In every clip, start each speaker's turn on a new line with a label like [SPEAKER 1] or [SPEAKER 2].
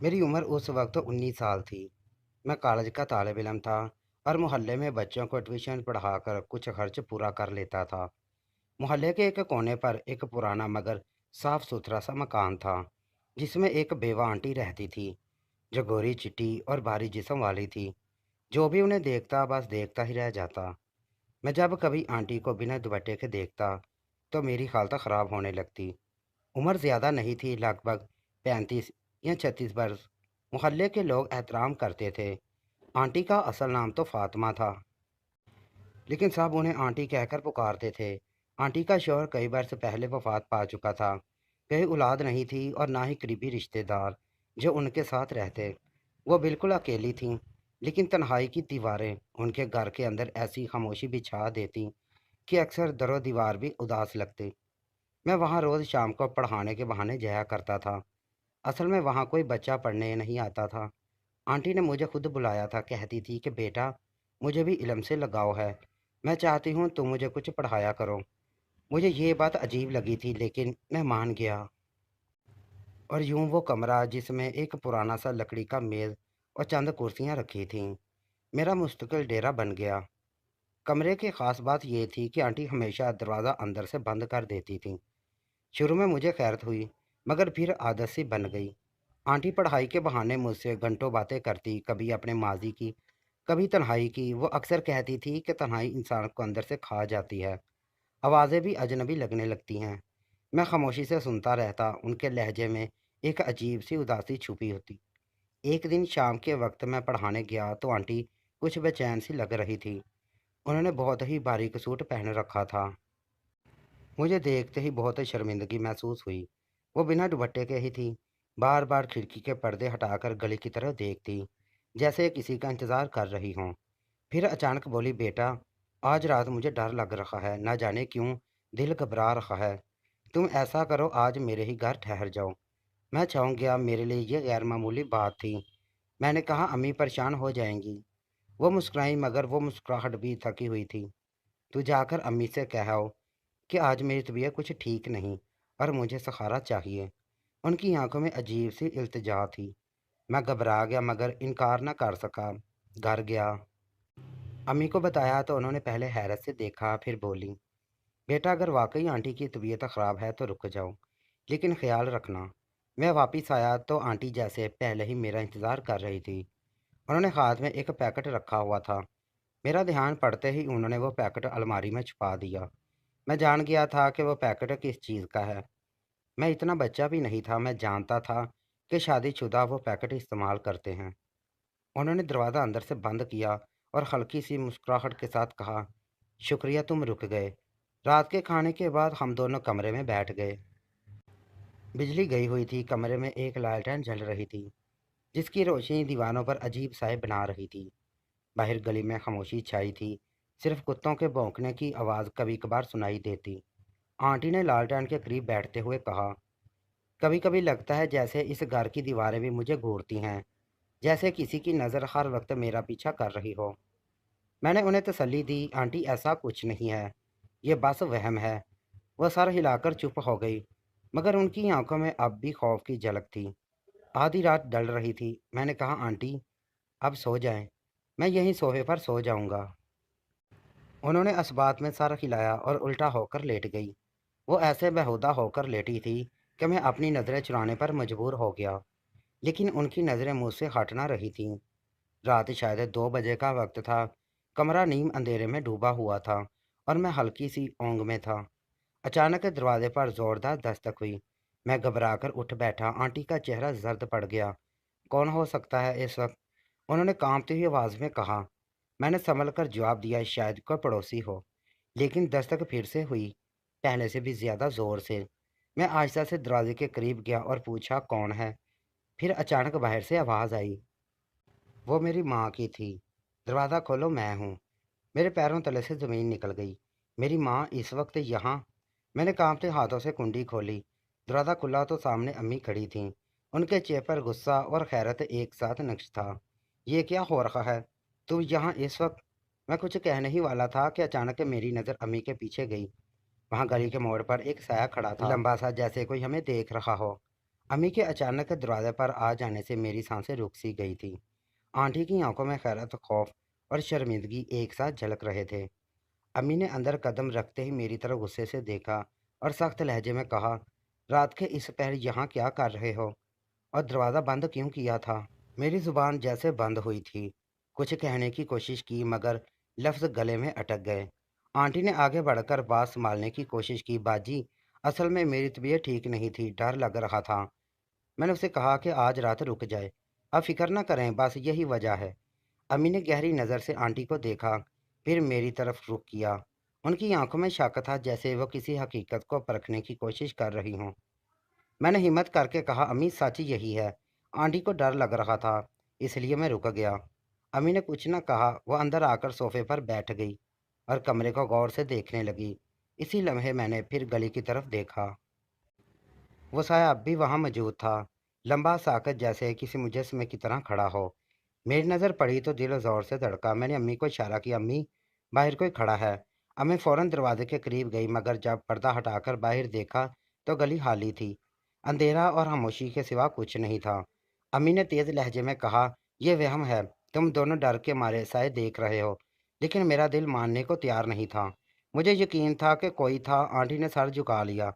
[SPEAKER 1] मेरी उम्र उस वक्त 19 साल थी। मैं कॉलेज का तालिब इलम था और मोहल्ले में बच्चों को ट्यूशन पढ़ाकर कुछ खर्च पूरा कर लेता था। मोहल्ले के एक कोने पर एक पुराना मगर साफ सुथरा सा मकान था, जिसमें एक बेवा आंटी रहती थी, जो गोरी चिट्टी और भारी जिस्म वाली थी। जो भी उन्हें देखता बस देखता ही रह जाता। मैं जब कभी आंटी को बिना दुपट्टे के देखता तो मेरी हालत ख़राब होने लगती। उम्र ज़्यादा नहीं थी, लगभग 35 या 36 वर्ष। मोहल्ले के लोग एहतराम करते थे। आंटी का असल नाम तो फातिमा था, लेकिन सब उन्हें आंटी कहकर पुकारते थे। आंटी का शौहर कई वर्ष पहले वफात पा चुका था। कहीं औलाद नहीं थी और ना ही करीबी रिश्तेदार जो उनके साथ रहते। वो बिल्कुल अकेली थीं, लेकिन तन्हाई की दीवारें उनके घर के अंदर ऐसी खामोशी बिछा देती कि अक्सर दरो दीवार भी उदास लगते। मैं वहाँ रोज़ शाम को पढ़ाने के बहाने जाया करता था। असल में वहाँ कोई बच्चा पढ़ने नहीं आता था। आंटी ने मुझे खुद बुलाया था, कहती थी कि बेटा, मुझे भी इल्म से लगाव है। मैं चाहती हूँ तुम मुझे कुछ पढ़ाया करो। मुझे ये बात अजीब लगी थी, लेकिन मैं मान गया। और यूं वो कमरा, जिसमें एक पुराना सा लकड़ी का मेज़ और चंद कुर्सियाँ रखी थीं, मेरा मुस्तकिल डेरा बन गया। कमरे की खास बात ये थी कि आंटी हमेशा दरवाज़ा अंदर से बंद कर देती थीं। शुरू में मुझे खैरत हुई, मगर फिर आदत सी बन गई। आंटी पढ़ाई के बहाने मुझसे घंटों बातें करती, कभी अपने माजी की, कभी तन्हाई की। वो अक्सर कहती थी कि तन्हाई इंसान को अंदर से खा जाती है, आवाज़ें भी अजनबी लगने लगती हैं। मैं खामोशी से सुनता रहता। उनके लहजे में एक अजीब सी उदासी छुपी होती। एक दिन शाम के वक्त मैं पढ़ाने गया तो आंटी कुछ बेचैन सी लग रही थी। उन्होंने बहुत ही बारीक सूट पहन रखा था। मुझे देखते ही बहुत शर्मिंदगी महसूस हुई। वो बिना दुपट्टे के ही थी। बार बार खिड़की के पर्दे हटाकर गली की तरफ देखती, जैसे किसी का इंतज़ार कर रही हों। फिर अचानक बोली, बेटा, आज रात मुझे डर लग रहा है, ना जाने क्यों दिल घबरा रहा है। तुम ऐसा करो, आज मेरे ही घर ठहर जाओ। मैं चौंक गया, मेरे लिए ये गैर मामूली बात थी। मैंने कहा, अम्मी परेशान हो जाएंगी। वो मुस्कुराई, मगर वो मुस्कुराहट भी थकी हुई थी। तू जाकर अम्मी से कहो कि आज मेरी तबीयत कुछ ठीक नहीं और मुझे सहारा चाहिए। उनकी आंखों में अजीब सी इल्तिजा थी। मैं घबरा गया, मगर इनकार न कर सका। घर गया, अम्मी को बताया तो उन्होंने पहले हैरत से देखा, फिर बोली, बेटा, अगर वाकई आंटी की तबीयत ख़राब है तो रुक जाओ, लेकिन ख्याल रखना। मैं वापस आया तो आंटी जैसे पहले ही मेरा इंतज़ार कर रही थी। उन्होंने हाथ में एक पैकेट रखा हुआ था। मेरा ध्यान पड़ते ही उन्होंने वो पैकेट अलमारी में छुपा दिया। मैं जान गया था कि वो पैकेट किस चीज़ का है। मैं इतना बच्चा भी नहीं था, मैं जानता था कि शादीशुदा वो पैकेट इस्तेमाल करते हैं। उन्होंने दरवाज़ा अंदर से बंद किया और हल्की सी मुस्कुराहट के साथ कहा, शुक्रिया तुम रुक गए। रात के खाने के बाद हम दोनों कमरे में बैठ गए। बिजली गई हुई थी। कमरे में एक लालटेन जल रही थी, जिसकी रोशनी दीवानों पर अजीब साए बना रही थी। बाहर गली में खामोशी छाई थी। सिर्फ कुत्तों के भौंकने की आवाज़ कभी कभार सुनाई देती। आंटी ने लालटेन के करीब बैठते हुए कहा, कभी कभी लगता है जैसे इस घर की दीवारें भी मुझे घूरती हैं, जैसे किसी की नज़र हर वक्त मेरा पीछा कर रही हो। मैंने उन्हें तसल्ली दी, आंटी ऐसा कुछ नहीं है, ये बस वहम है। वह सर हिलाकर चुप हो गई, मगर उनकी आंखों में अब भी खौफ की झलक थी। आधी रात डल रही थी। मैंने कहा, आंटी, अब सो जाएं, मैं यहीं सोफे पर सो जाऊंगा। उन्होंने इस बात में सर हिलाया और उल्टा होकर लेट गई। वो ऐसे बेहुदा होकर लेटी थी कि मैं अपनी नज़रें चुराने पर मजबूर हो गया, लेकिन उनकी नज़रें मुझसे हट ना रही थीं। रात शायद 2 बजे का वक्त था। कमरा नीम अंधेरे में डूबा हुआ था और मैं हल्की सी ऊंघ में था। अचानक दरवाजे पर जोरदार दस्तक हुई। मैं घबराकर उठ बैठा। आंटी का चेहरा जर्द पड़ गया। कौन हो सकता है इस वक्त? उन्होंने कांपती हुई आवाज़ में कहा। मैंने संभल कर जवाब दिया, शायद कोई पड़ोसी हो। लेकिन दस्तक फिर से हुई, पहले से भी ज़्यादा ज़ोर से। मैं आहिस्ता से दरवाजे के करीब गया और पूछा, कौन है? फिर अचानक बाहर से आवाज़ आई। वो मेरी माँ की थी। दरवाज़ा खोलो, मैं हूँ। मेरे पैरों तले से ज़मीन निकल गई। मेरी माँ इस वक्त यहाँ? मैंने कांपते हाथों से कुंडी खोली। दरवाज़ा खुला तो सामने अम्मी खड़ी थीं। उनके चेहरे पर गुस्सा और खैरत एक साथ नक्श था। ये क्या हो रहा है? तुम यहाँ इस वक्त? मैं कुछ कहने ही वाला था कि अचानक मेरी नज़र अम्मी के पीछे गई। वहाँ गली के मोड़ पर एक साया खड़ा था, लंबा सा, जैसे कोई हमें देख रहा हो। अम्मी के अचानक दरवाजे पर आ जाने से मेरी सांसें रुक सी गई थी। आंटी की आंखों में हैरत, खौफ और शर्मिंदगी एक साथ झलक रहे थे। अम्मी ने अंदर कदम रखते ही मेरी तरफ गुस्से से देखा और सख्त लहजे में कहा, रात के इस पहर यहाँ क्या कर रहे हो और दरवाज़ा बंद क्यों किया था? मेरी जुबान जैसे बंद हुई थी। कुछ कहने की कोशिश की मगर लफ्ज़ गले में अटक गए। आंटी ने आगे बढ़कर बात संभालने की कोशिश की। बाजी, असल में मेरी तबीयत ठीक नहीं थी, डर लग रहा था। मैंने उसे कहा कि आज रात रुक जाए। आप फिक्र ना करें, बस यही वजह है। अम्मी ने गहरी नज़र से आंटी को देखा, फिर मेरी तरफ रुख किया। उनकी आंखों में शक था, जैसे वो किसी हकीकत को परखने की कोशिश कर रही हों। मैंने हिम्मत करके कहा, अम्मी सच यही है। आंटी को डर लग रहा था, इसलिए मैं रुक गया। अम्मी ने कुछ न कहा, वो अंदर आकर सोफे पर बैठ गई और कमरे को गौर से देखने लगी। इसी लम्हे मैंने फिर गली की तरफ देखा। वो साया अब भी वहाँ मौजूद था, लंबा साकत, जैसे किसी मुजस्मे की तरह खड़ा हो। मेरी नज़र पड़ी तो दिल ज़ोर से धड़का। मैंने अम्मी को इशारा किया, अम्मी बाहर कोई खड़ा है। अम्मी फ़ौरन दरवाजे के करीब गई मगर जब पर्दा हटाकर बाहर देखा तो गली खाली थी। अंधेरा और खामोशी के सिवा कुछ नहीं था। अम्मी ने तेज़ लहजे में कहा, यह वहम है, तुम दोनों डर के मारे साए देख रहे हो। लेकिन मेरा दिल मानने को तैयार नहीं था। मुझे यकीन था कि कोई था। आंटी ने सर झुका लिया,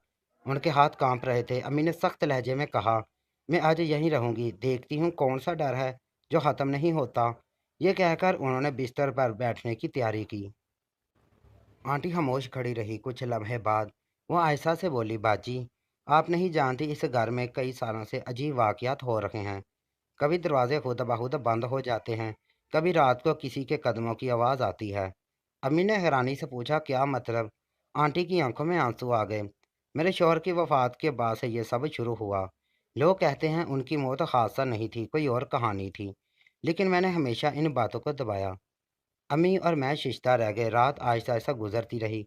[SPEAKER 1] उनके हाथ कांप रहे थे। अम्मी ने सख्त लहजे में कहा, मैं आज यहीं रहूंगी, देखती हूँ कौन सा डर है जो ख़त्म नहीं होता। ये कहकर उन्होंने बिस्तर पर बैठने की तैयारी की। आंटी खामोश खड़ी रही। कुछ लम्हे बाद वो आयशा से बोली, बाजी, आप नहीं जानती, इस घर में कई सालों से अजीब वाक़यात हो रहे हैं। कभी दरवाजे खुद ब खुद बंद हो जाते हैं, कभी रात को किसी के कदमों की आवाज़ आती है। अम्मी ने हैरानी से पूछा, क्या मतलब? आंटी की आंखों में आंसू आ गए। मेरे शौहर की वफात के बाद से ये सब शुरू हुआ। लोग कहते हैं उनकी मौत हादसा नहीं थी, कोई और कहानी थी। लेकिन मैंने हमेशा इन बातों को दबाया। अम्मी और मैं शिश्ता रह गए। रात आहिस्ता आहिस्ता गुजरती रही।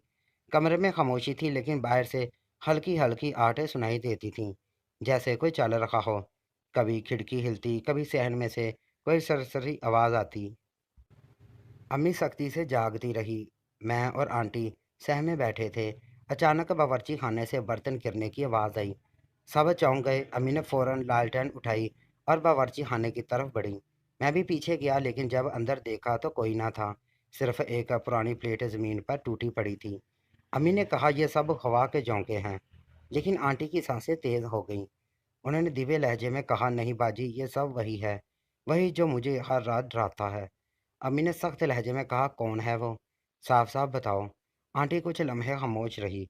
[SPEAKER 1] कमरे में खामोशी थी, लेकिन बाहर से हल्की हल्की आहटें सुनाई देती थीं, जैसे कोई चल रहा हो। कभी खिड़की हिलती, कभी सहन में से कोई सरसरी आवाज़ आती। अम्मी सख्ती से जागती रही। मैं और आंटी सहमे बैठे थे। अचानक बावर्ची खाने से बर्तन गिरने की आवाज़ आई। सब चौंक गए। अम्मी ने फौरन लालटेन उठाई और बावर्ची खाने की तरफ बढ़ी। मैं भी पीछे गया, लेकिन जब अंदर देखा तो कोई ना था। सिर्फ एक पुरानी प्लेट ज़मीन पर टूटी पड़ी थी। अम्मी ने कहा, यह सब हवा के झोंके हैं। लेकिन आंटी की सांसें तेज़ हो गईं। उन्होंने धीमे लहजे में कहा, नहीं बाजी, ये सब वही है, वही जो मुझे हर रात डराता है। अम्मी ने सख्त लहजे में कहा, कौन है वो? साफ साफ बताओ। आंटी कुछ लम्हे खामोश रही,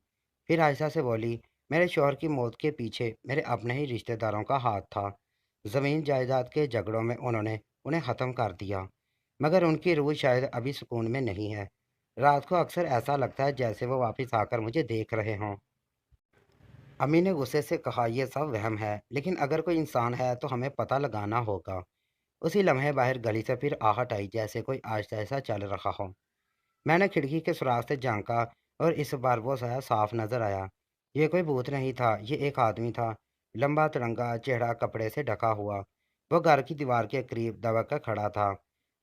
[SPEAKER 1] फिर आयशा से बोली, मेरे शौहर की मौत के पीछे मेरे अपने ही रिश्तेदारों का हाथ था। ज़मीन जायदाद के झगड़ों में उन्होंने उन्हें ख़त्म कर दिया, मगर उनकी रूह शायद अभी सुकून में नहीं है। रात को अक्सर ऐसा लगता है जैसे वो वापस आकर मुझे देख रहे हों। अम्मी ने गुस्से से कहा, यह सब वहम है, लेकिन अगर कोई इंसान है तो हमें पता लगाना होगा। उसी लम्हे बाहर गली से फिर आहट आई, जैसे कोई आहिस्ता आहिस्ता चल रहा हो। मैंने खिड़की के सुराख से झांका और इस बार वो साया साफ नजर आया। ये कोई भूत नहीं था, ये एक आदमी था, लंबा तिरंगा, चेहरा कपड़े से ढका हुआ। वो घर की दीवार के करीब दबक कर खड़ा था।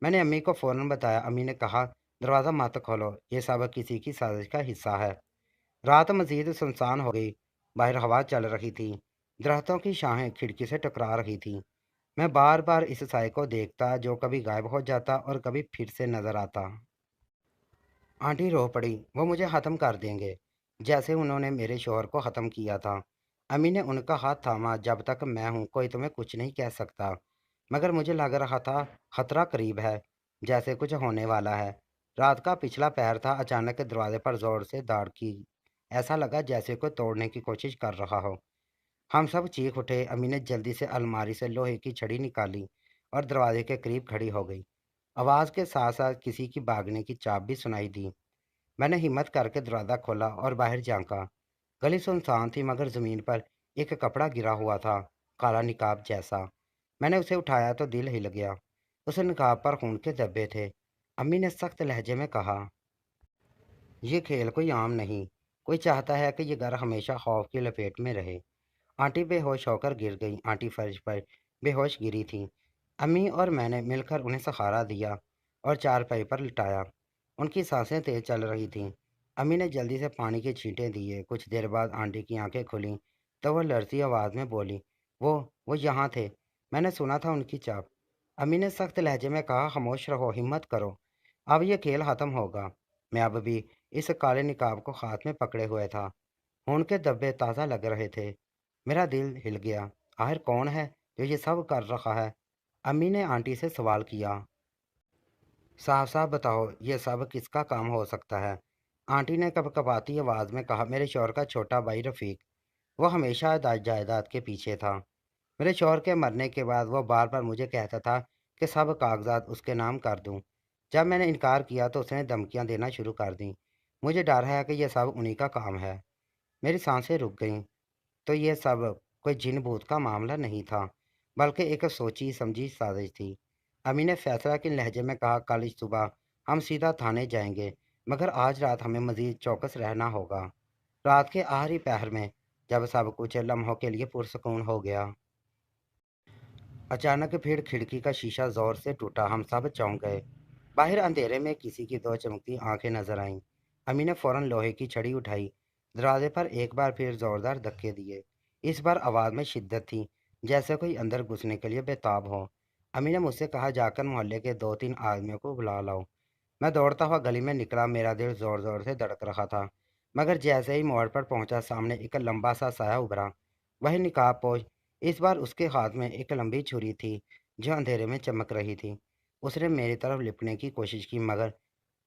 [SPEAKER 1] मैंने अम्मी को फौरन बताया। अम्मी ने कहा, दरवाज़ा मत खोलो, ये सब किसी की साजिश का हिस्सा है। रात मजीद सुनसान हो गई। बाहर हवा चल रही थी, दरख्तों की शाखें खिड़की से टकरा रही थी। मैं बार बार इस साय को देखता, जो कभी गायब हो जाता और कभी फिर से नजर आता। आंटी रो पड़ी, वो मुझे ख़त्म कर देंगे, जैसे उन्होंने मेरे शोहर को ख़त्म किया था। अम्मी ने उनका हाथ थामा, जब तक मैं हूँ कोई तुम्हें कुछ नहीं कह सकता। मगर मुझे लग रहा था खतरा करीब है, जैसे कुछ होने वाला है। रात का पिछला पहर था। अचानक दरवाजे पर जोर से दाड़ की। ऐसा लगा जैसे कोई तोड़ने की कोशिश कर रहा हो। हम सब चीख उठे। अम्मी ने जल्दी से अलमारी से लोहे की छड़ी निकाली और दरवाजे के करीब खड़ी हो गई। आवाज़ के साथ साथ किसी की भागने की चाप भी सुनाई दी। मैंने हिम्मत करके दरवाज़ा खोला और बाहर झांका। गली सुनसान थी, मगर ज़मीन पर एक कपड़ा गिरा हुआ था, काला निकाब जैसा। मैंने उसे उठाया तो दिल हिल गया। उस निकाब पर खून के धब्बे थे। अम्मी ने सख्त लहजे में कहा, यह खेल कोई आम नहीं। कोई चाहता है कि यह घर हमेशा खौफ की लपेट में रहे। आंटी बेहोश होकर गिर गई। आंटी फर्श पर बेहोश गिरी थी। अम्मी और मैंने मिलकर उन्हें सहारा दिया और चारपाई पर लिटाया। उनकी सांसें तेज चल रही थीं। अम्मी ने जल्दी से पानी के छींटे दिए। कुछ देर बाद आंटी की आंखें खुलीं तो वह लड़ती आवाज़ में बोली, वो वो यहाँ थे। मैंने सुना था उनकी चाप। अम्मी ने सख्त लहजे में कहा, खामोश रहो, हिम्मत करो। अब ये खेल खत्म होगा। मैं अब भी इस काले निकाब को हाथ में पकड़े हुए था। खून के धब्बे ताज़ा लग रहे थे। मेरा दिल हिल गया। आखिर कौन है जो ये सब कर रहा है? अम्मी ने आंटी से सवाल किया। साफ साफ बताओ, ये सब किसका काम हो सकता है? आंटी ने कपकपाती आवाज़ में कहा, मेरे शौहर का छोटा भाई रफ़ीक। वो हमेशा जायदाद के पीछे था। मेरे शौहर के मरने के बाद वो बार बार मुझे कहता था कि सब कागजात उसके नाम कर दूं। जब मैंने इनकार किया तो उसने धमकियां देना शुरू कर दी। मुझे डर है कि यह सब उन्हीं का काम है। मेरी सांसें रुक गईं। तो ये सब कोई जिन भूत का मामला नहीं था, बल्कि एक सोची समझी साजिश थी। अम्मी ने फैसला के लहजे में कहा, कल सुबह हम सीधा थाने जाएंगे, मगर आज रात हमें मजीद चौकस रहना होगा। रात के आखिरी पहर में जब सब कुछ लम्हों के लिए पुरसकून हो गया, अचानक फिर खिड़की का शीशा जोर से टूटा। हम सब चौंक गए। बाहर अंधेरे में किसी की दो चमकती आंखें नजर आईं। अम्मी ने फौरन लोहे की छड़ी उठाई, दरवाजे पर एक बार फिर जोरदार धक्के दिए। इस बार आवाज में शिद्दत थी, जैसे कोई अंदर घुसने के लिए बेताब हो। अम्मी ने मुझसे कहा, जाकर मोहल्ले के 2-3 आदमियों को बुला लाओ। मैं दौड़ता हुआ गली में निकला। मेरा दिल जोर जोर से धड़क रहा था, मगर जैसे ही मोड़ पर पहुंचा, सामने एक लंबा सा साया उभरा। वही निकाबपोश। इस बार उसके हाथ में एक लंबी छुरी थी जो अंधेरे में चमक रही थी। उसने मेरी तरफ लिपटने की कोशिश की, मगर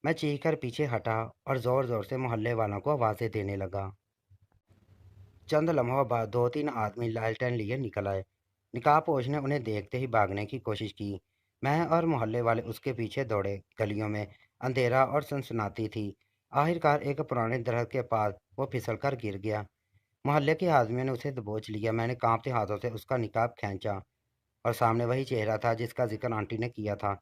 [SPEAKER 1] मैं चीख कर पीछे हटा और जोर जोर से मोहल्ले वालों को आवाज़ें देने लगा। चंद लम्हों बाद 2-3 आदमी लालटेन लिए निकल आए। निकाबपोश ने उन्हें देखते ही भागने की कोशिश की। मैं और मोहल्ले वाले उसके पीछे दौड़े। गलियों में अंधेरा और सनसनाती थी। आखिरकार एक पुराने दरख्त के पास वो फिसल कर गिर गया। मोहल्ले के आदमियों ने उसे दबोच लिया। मैंने कांपते हाथों से उसका निकाब खींचा, और सामने वही चेहरा था जिसका जिक्र आंटी ने किया था।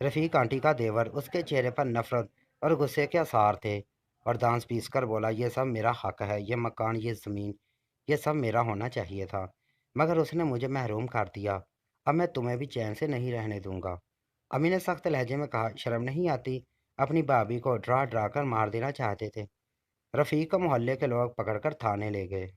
[SPEAKER 1] रफ़ीक आंटी का देवर। उसके चेहरे पर नफरत और गुस्से के आसार थे, और दांत पीसकर बोला, ये सब मेरा हक है, ये मकान, ये ज़मीन, ये सब मेरा होना चाहिए था, मगर उसने मुझे महरूम कर दिया। अब मैं तुम्हें भी चैन से नहीं रहने दूंगा। अम्मी ने सख्त लहजे में कहा, शर्म नहीं आती? अपनी भाभी को डरा डरा कर मार देना चाहते थे। रफ़ीक को मोहल्ले के लोग पकड़कर थाने ले गए।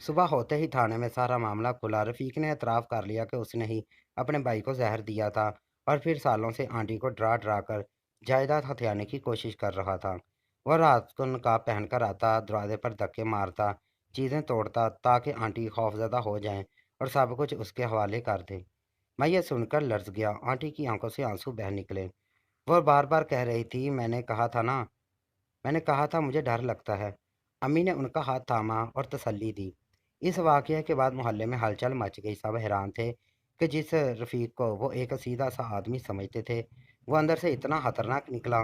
[SPEAKER 1] सुबह होते ही थाने में सारा मामला खुला। रफ़ीक ने एतराफ़ कर लिया कि उसने ही अपने भाई को ज़हर दिया था, और फिर सालों से आंटी को डरा डरा कर जायदाद हथियाने की कोशिश कर रहा था। वह रात को नकाब पहनकर आता, दरवाजे पर धक्के मारता, चीज़ें तोड़ता, ताकि आंटी खौफज़दा हो जाएं और सब कुछ उसके हवाले कर दें। मैं ये सुनकर लर्ज़ गया। आंटी की आंखों से आंसू बह निकले। वह बार बार कह रही थी, मैंने कहा था मुझे डर लगता है। अम्मी ने उनका हाथ थामा और तसल्ली दी। इस वाक़ये के बाद मोहल्ले में हलचल मच गई। सब हैरान थे कि जिस रफ़ीक को वो एक सीधा-सा आदमी समझते थे, वो अंदर से इतना खतरनाक निकला।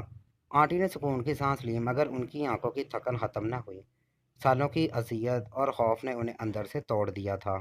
[SPEAKER 1] आंटी ने सुकून की साँस ली, मगर उनकी आँखों की थकन ख़त्म न हुई। सालों की अज़ियत और खौफ़ ने उन्हें अंदर से तोड़ दिया था।